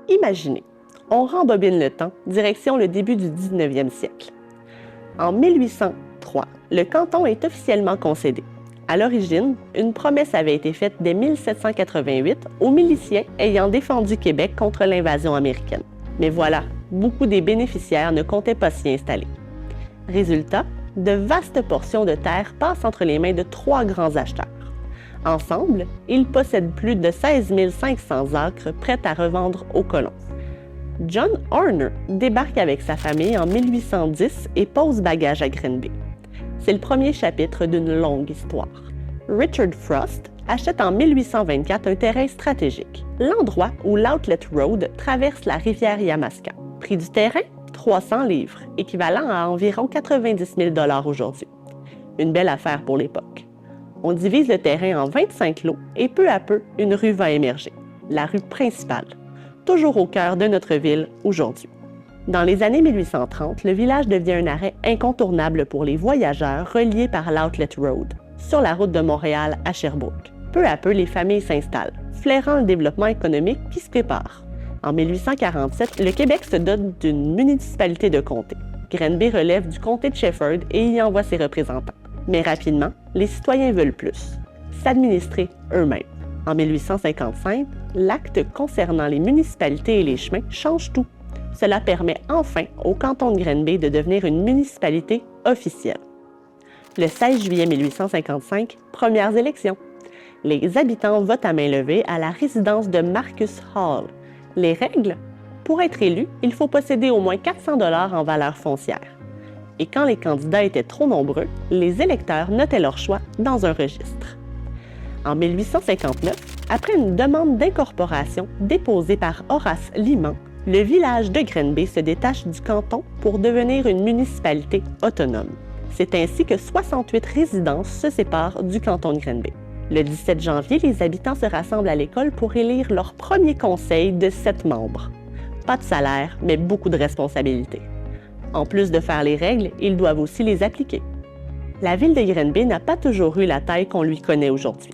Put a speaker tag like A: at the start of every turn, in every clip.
A: Imaginez, on rembobine le temps, direction le début du 19e siècle. En 1803, le canton est officiellement concédé. À l'origine, une promesse avait été faite dès 1788 aux miliciens ayant défendu Québec contre l'invasion américaine. Mais voilà, beaucoup des bénéficiaires ne comptaient pas s'y installer. Résultat, de vastes portions de terre passent entre les mains de 3 grands acheteurs. Ensemble, ils possèdent plus de 16 500 acres prêts à revendre aux colons. John Horner débarque avec sa famille en 1810 et pose bagage à Granby. C'est le premier chapitre d'une longue histoire. Richard Frost achète en 1824 un terrain stratégique, l'endroit où l'Outlet Road traverse la rivière Yamaska. Prix du terrain, 300 livres, équivalent à environ 90 000 $ aujourd'hui. Une belle affaire pour l'époque. On divise le terrain en 25 lots et peu à peu, une rue va émerger, la rue principale, toujours au cœur de notre ville aujourd'hui. Dans les années 1830, le village devient un arrêt incontournable pour les voyageurs reliés par l'Outlet Road, sur la route de Montréal à Sherbrooke. Peu à peu, les familles s'installent, flairant le développement économique qui se prépare. En 1847, le Québec se dote d'une municipalité de comté. Granby relève du comté de Shefford et y envoie ses représentants. Mais rapidement, les citoyens veulent plus, s'administrer eux-mêmes. En 1855, l'acte concernant les municipalités et les chemins change tout. Cela permet enfin au canton de Granby de devenir une municipalité officielle. Le 16 juillet 1855, premières élections. Les habitants votent à main levée à la résidence de Marcus Hall. Les règles? Pour être élu, il faut posséder au moins 400 $ en valeur foncière. Et quand les candidats étaient trop nombreux, les électeurs notaient leur choix dans un registre. En 1859, après une demande d'incorporation déposée par Horace Liman, le village de Granby se détache du canton pour devenir une municipalité autonome. C'est ainsi que 68 résidences se séparent du canton de Granby. Le 17 janvier, les habitants se rassemblent à l'école pour élire leur premier conseil de 7 membres. Pas de salaire, mais beaucoup de responsabilités. En plus de faire les règles, ils doivent aussi les appliquer. La ville de Granby n'a pas toujours eu la taille qu'on lui connaît aujourd'hui.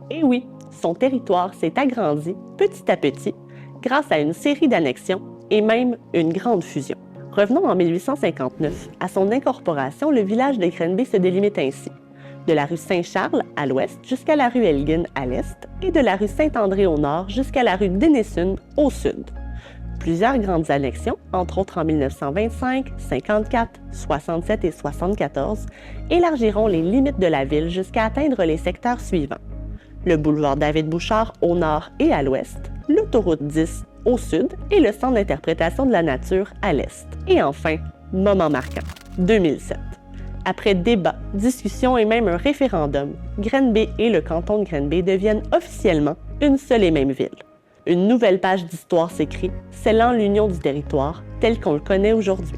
A: Et oui, son territoire s'est agrandi petit à petit grâce à une série d'annexions et même une grande fusion. Revenons en 1859. À son incorporation, le village de Granby se délimite ainsi. De la rue Saint-Charles à l'ouest jusqu'à la rue Elgin à l'est et de la rue Saint-André au nord jusqu'à la rue Denison au sud. Plusieurs grandes annexions, entre autres en 1925, 54, 67 et 74, élargiront les limites de la ville jusqu'à atteindre les secteurs suivants. Le boulevard David-Bouchard au nord et à l'ouest, l'autoroute 10 au sud et le centre d'interprétation de la nature à l'est. Et enfin, moment marquant, 2007. Après débat, discussion et même un référendum, Granby et le canton de Granby deviennent officiellement une seule et même ville. Une nouvelle page d'histoire s'écrit, scellant l'union du territoire tel qu'on le connaît aujourd'hui.